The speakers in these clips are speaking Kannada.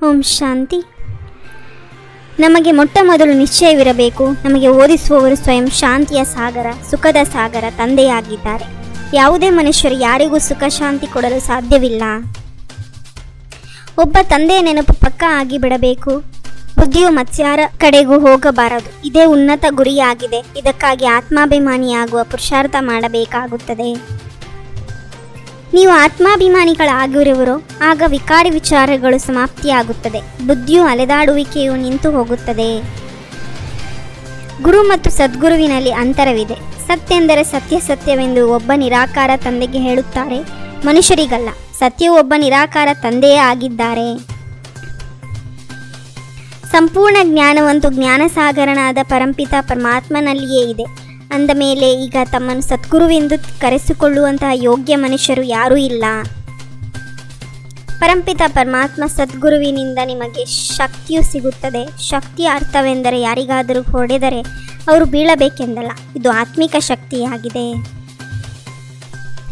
ಓಂ ಶಾಂತಿ. ನಮಗೆ ಮೊಟ್ಟ ಮೊದಲು ನಿಶ್ಚಯವಿರಬೇಕು, ನಮಗೆ ಓದಿಸುವವರು ಸ್ವಯಂ ಶಾಂತಿಯ ಸಾಗರ, ಸುಖದ ಸಾಗರ ತಂದೆಯಾಗಿದ್ದಾರೆ. ಯಾವುದೇ ಮನುಷ್ಯರು ಯಾರಿಗೂ ಸುಖ ಶಾಂತಿ ಕೊಡಲು ಸಾಧ್ಯವಿಲ್ಲ. ಒಬ್ಬ ತಂದೆಯ ನೆನಪು ಪಕ್ಕಾ ಆಗಿ ಬಿಡಬೇಕು. ಬುದ್ಧಿಯು ಮತ್ಸ್ಯಾರ ಕಡೆಗೂ ಹೋಗಬಾರದು. ಇದೇ ಉನ್ನತ ಗುರಿಯಾಗಿದೆ. ಇದಕ್ಕಾಗಿ ಆತ್ಮಾಭಿಮಾನಿಯಾಗುವ ಪುರುಷಾರ್ಥ ಮಾಡಬೇಕಾಗುತ್ತದೆ. ನೀವು ಆತ್ಮಾಭಿಮಾನಿಗಳಾಗಿರುವರೋ ಆಗ ವಿಕಾರಿ ವಿಚಾರಗಳು ಸಮಾಪ್ತಿಯಾಗುತ್ತದೆ. ಬುದ್ಧಿಯು ಅಲೆದಾಡುವಿಕೆಯು ನಿಂತು ಹೋಗುತ್ತದೆ. ಗುರು ಮತ್ತು ಸದ್ಗುರುವಿನಲ್ಲಿ ಅಂತರವಿದೆ. ಸತ್ಯೆಂದರೆ ಸತ್ಯ ಸತ್ಯವೆಂದು ಒಬ್ಬ ನಿರಾಕಾರ ತಂದೆಗೆ ಹೇಳುತ್ತಾರೆ, ಮನುಷ್ಯರಿಗಲ್ಲ. ಸತ್ಯವು ಒಬ್ಬ ನಿರಾಕಾರ ತಂದೆಯೇ ಆಗಿದ್ದಾರೆ. ಸಂಪೂರ್ಣ ಜ್ಞಾನವಂತೂ ಜ್ಞಾನಸಾಗರನಾದ ಪರಂಪಿತ ಪರಮಾತ್ಮನಲ್ಲಿಯೇ ಇದೆ. ಅಂದ ಮೇಲೆ ಈಗ ತಮ್ಮನ್ನು ಸದ್ಗುರುವೆಂದು ಕರೆಸಿಕೊಳ್ಳುವಂತಹ ಯೋಗ್ಯ ಮನುಷ್ಯರು ಯಾರೂ ಇಲ್ಲ. ಪರಂಪಿತ ಪರಮಾತ್ಮ ಸದ್ಗುರುವಿನಿಂದ ನಿಮಗೆ ಶಕ್ತಿಯು ಸಿಗುತ್ತದೆ. ಶಕ್ತಿಯ ಅರ್ಥವೆಂದರೆ ಯಾರಿಗಾದರೂ ಹೊಡೆದರೆ ಅವರು ಬೀಳಬೇಕೆಂದಲ್ಲ, ಇದು ಆತ್ಮಿಕ ಶಕ್ತಿಯಾಗಿದೆ.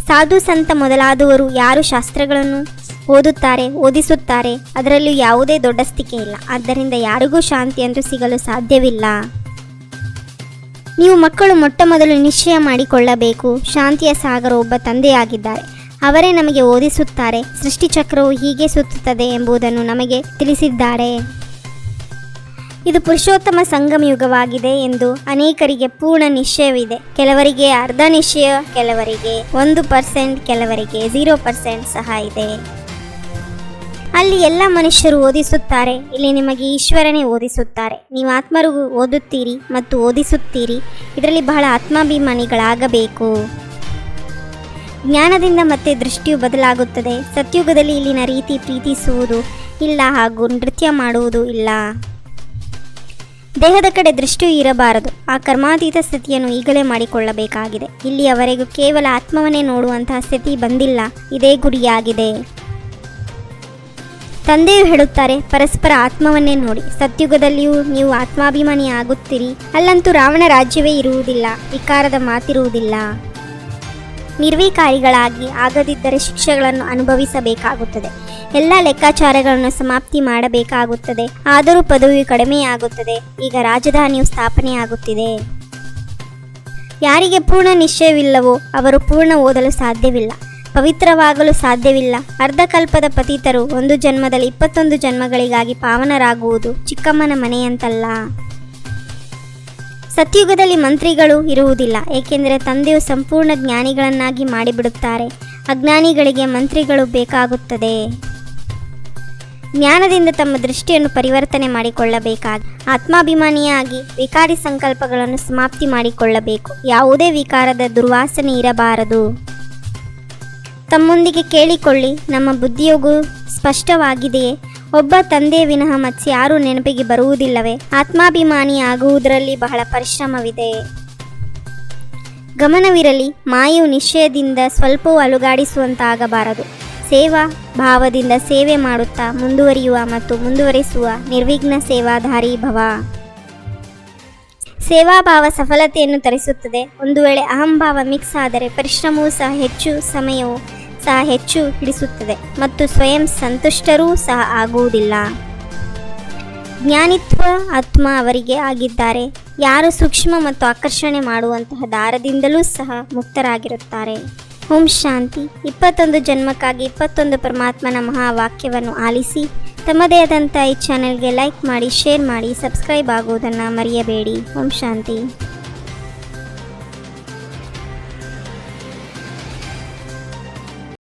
ಸಾಧು ಸಂತ ಮೊದಲಾದವರು ಯಾರು ಶಾಸ್ತ್ರಗಳನ್ನು ಓದುತ್ತಾರೆ, ಓದಿಸುತ್ತಾರೆ, ಅದರಲ್ಲೂ ಯಾವುದೇ ದೊಡ್ಡಸ್ತಿಕೆ ಇಲ್ಲ. ಆದ್ದರಿಂದ ಯಾರಿಗೂ ಶಾಂತಿಯಂತೂ ಸಿಗಲು ಸಾಧ್ಯವಿಲ್ಲ. ನೀವು ಮಕ್ಕಳು ಮೊಟ್ಟ ಮೊದಲು ನಿಶ್ಚಯ ಮಾಡಿಕೊಳ್ಳಬೇಕು, ಶಾಂತಿಯ ಸಾಗರ ಒಬ್ಬ ತಂದೆಯಾಗಿದ್ದಾರೆ. ಅವರೇ ನಮಗೆ ಓದಿಸುತ್ತಾರೆ. ಸೃಷ್ಟಿಚಕ್ರವು ಹೀಗೆ ಸುತ್ತುತ್ತದೆ ಎಂಬುದನ್ನು ನಮಗೆ ತಿಳಿಸಿದ್ದಾರೆ. ಇದು ಪುರುಷೋತ್ತಮ ಸಂಗಮ ಯುಗವಾಗಿದೆ ಎಂದು ಅನೇಕರಿಗೆ ಪೂರ್ಣ ನಿಶ್ಚಯವಿದೆ. ಕೆಲವರಿಗೆ ಅರ್ಧ ನಿಶ್ಚಯ, ಕೆಲವರಿಗೆ 1%, ಕೆಲವರಿಗೆ 0% ಸಹ ಇದೆ. ಅಲ್ಲಿ ಎಲ್ಲ ಮನುಷ್ಯರು ಓದಿಸುತ್ತಾರೆ. ಇಲ್ಲಿ ನಿಮಗೆ ಈಶ್ವರನೇ ಓದಿಸುತ್ತಾರೆ. ನೀವು ಆತ್ಮರು ಓದುತ್ತೀರಿ ಮತ್ತು ಓದಿಸುತ್ತೀರಿ. ಇದರಲ್ಲಿ ಬಹಳ ಆತ್ಮಾಭಿಮಾನಿಗಳಾಗಬೇಕು. ಜ್ಞಾನದಿಂದ ಮತ್ತೆ ದೃಷ್ಟಿಯು ಬದಲಾಗುತ್ತದೆ. ಸತ್ಯುಗದಲ್ಲಿ ಇಲ್ಲಿನ ರೀತಿ ಪ್ರೀತಿಸುವುದು ಇಲ್ಲ ಹಾಗೂ ನೃತ್ಯ ಮಾಡುವುದು ಇಲ್ಲ. ದೇಹದ ಕಡೆ ದೃಷ್ಟಿಯು ಇರಬಾರದು. ಆ ಕರ್ಮಾತೀತ ಸ್ಥಿತಿಯನ್ನು ಈಗಲೇ ಮಾಡಿಕೊಳ್ಳಬೇಕಾಗಿದೆ. ಇಲ್ಲಿಯವರೆಗೂ ಕೇವಲ ಆತ್ಮವನ್ನೇ ನೋಡುವಂತಹ ಸ್ಥಿತಿ ಬಂದಿಲ್ಲ. ಇದೇ ಗುರಿಯಾಗಿದೆ. ತಂದೆಯು ಹೇಳುತ್ತಾರೆ, ಪರಸ್ಪರ ಆತ್ಮವನ್ನೇ ನೋಡಿ. ಸತ್ಯುಗದಲ್ಲಿಯೂ ನೀವು ಆತ್ಮಾಭಿಮಾನಿ ಆಗುತ್ತೀರಿ. ಅಲ್ಲಂತೂ ರಾವಣ ರಾಜ್ಯವೇ ಇರುವುದಿಲ್ಲ, ವಿಕಾರದ ಮಾತಿರುವುದಿಲ್ಲ. ನಿರ್ವಿಕಾರಿಗಳಾಗಿ ಆಗದಿದ್ದರೆ ಶಿಕ್ಷೆಗಳನ್ನು ಅನುಭವಿಸಬೇಕಾಗುತ್ತದೆ. ಎಲ್ಲ ಲೆಕ್ಕಾಚಾರಗಳನ್ನು ಸಮಾಪ್ತಿ ಮಾಡಬೇಕಾಗುತ್ತದೆ. ಆದರೂ ಪದವಿಯು ಕಡಿಮೆಯಾಗುತ್ತದೆ. ಈಗ ರಾಜಧಾನಿಯು ಸ್ಥಾಪನೆಯಾಗುತ್ತಿದೆ. ಯಾರಿಗೆ ಪೂರ್ಣ ನಿಶ್ಚಯವಿಲ್ಲವೋ ಅವರು ಪೂರ್ಣ ಓದಲು ಸಾಧ್ಯವಿಲ್ಲ, ಪವಿತ್ರವಾಗಲು ಸಾಧ್ಯವಿಲ್ಲ. ಅರ್ಧಕಲ್ಪದ ಪತಿತರು 1 ಜನ್ಮದಲ್ಲಿ 21 ಜನ್ಮಗಳಿಗಾಗಿ ಪಾವನರಾಗುವುದು ಚಿಕ್ಕಮ್ಮನ ಮನೆಯಂತಲ್ಲ. ಸತ್ಯುಗದಲ್ಲಿ ಮಂತ್ರಿಗಳು ಇರುವುದಿಲ್ಲ, ಏಕೆಂದರೆ ತಂದೆಯು ಸಂಪೂರ್ಣ ಜ್ಞಾನಿಗಳನ್ನಾಗಿ ಮಾಡಿಬಿಡುತ್ತಾರೆ. ಅಜ್ಞಾನಿಗಳಿಗೆ ಮಂತ್ರಿಗಳು ಬೇಕಾಗುತ್ತದೆ. ಜ್ಞಾನದಿಂದ ತಮ್ಮ ದೃಷ್ಟಿಯನ್ನು ಪರಿವರ್ತನೆ ಮಾಡಿಕೊಳ್ಳಬೇಕಾಗಿ ಆತ್ಮಾಭಿಮಾನಿಯಾಗಿ ವಿಕಾರಿ ಸಂಕಲ್ಪಗಳನ್ನು ಸಮಾಪ್ತಿ ಮಾಡಿಕೊಳ್ಳಬೇಕು. ಯಾವುದೇ ವಿಕಾರದ ದುರ್ವಾಸನೆ ಇರಬಾರದು. ತಮ್ಮೊಂದಿಗೆ ಕೇಳಿಕೊಳ್ಳಿ, ನಮ್ಮ ಬುದ್ಧಿಯೋಗು ಸ್ಪಷ್ಟವಾಗಿದೆಯೇ? ಒಬ್ಬ ತಂದೆಯ ವಿನಃ ಮತ್ಸ್ಯಾರೂ ನೆನಪಿಗೆ ಬರುವುದಿಲ್ಲವೇ? ಆತ್ಮಾಭಿಮಾನಿ ಆಗುವುದರಲ್ಲಿ ಬಹಳ ಪರಿಶ್ರಮವಿದೆ. ಗಮನವಿರಲಿ, ಮಾಯೆಯು ನಿಶ್ಚಯದಿಂದ ಸ್ವಲ್ಪವೂ ಅಲುಗಾಡಿಸುವಂತಾಗಬಾರದು. ಸೇವಾ ಭಾವದಿಂದ ಸೇವೆ ಮಾಡುತ್ತಾ ಮುಂದುವರಿಯುವ ಮತ್ತು ಮುಂದುವರಿಸುವ ನಿರ್ವಿಘ್ನ ಸೇವಾಧಾರಿ ಭವ. ಸೇವಾಭಾವ ಸಫಲತೆಯನ್ನು ತರಿಸುತ್ತದೆ. ಒಂದು ವೇಳೆ ಅಹಂಭಾವ ಮಿಕ್ಸ್ ಆದರೆ ಪರಿಶ್ರಮವೂ ಸಹ ಹೆಚ್ಚು, ಸಮಯವೂ ಸಹ ಹೆಚ್ಚು ಹಿಡಿಸುತ್ತದೆ ಮತ್ತು ಸ್ವಯಂ ಸಂತುಷ್ಟರೂ ಸಹ ಆಗುವುದಿಲ್ಲ. ಜ್ಞಾನಿತ್ವ ಆತ್ಮ ಅವರಿಗೆ ಆಗಿದ್ದಾರೆ. ಯಾರು ಸೂಕ್ಷ್ಮ ಮತ್ತು ಆಕರ್ಷಣೆ ಮಾಡುವಂತಹ ದಾರದಿಂದಲೂ ಸಹ ಮುಕ್ತರಾಗಿರುತ್ತಾರೆ. ಓಂ ಶಾಂತಿ. 21 ಜನ್ಮಕ್ಕಾಗಿ 21 ಪರಮಾತ್ಮನ ಮಹಾವಾಕ್ಯವನ್ನು ಆಲಿಸಿ ತಮ್ಮದೇ ಆದಂಥ ಈ ಚಾನೆಲ್ಗೆ ಲೈಕ್ ಮಾಡಿ, ಶೇರ್ ಮಾಡಿ, ಸಬ್ಸ್ಕ್ರೈಬ್ ಆಗುವುದನ್ನು ಮರೆಯಬೇಡಿ. ಓಂ ಶಾಂತಿ.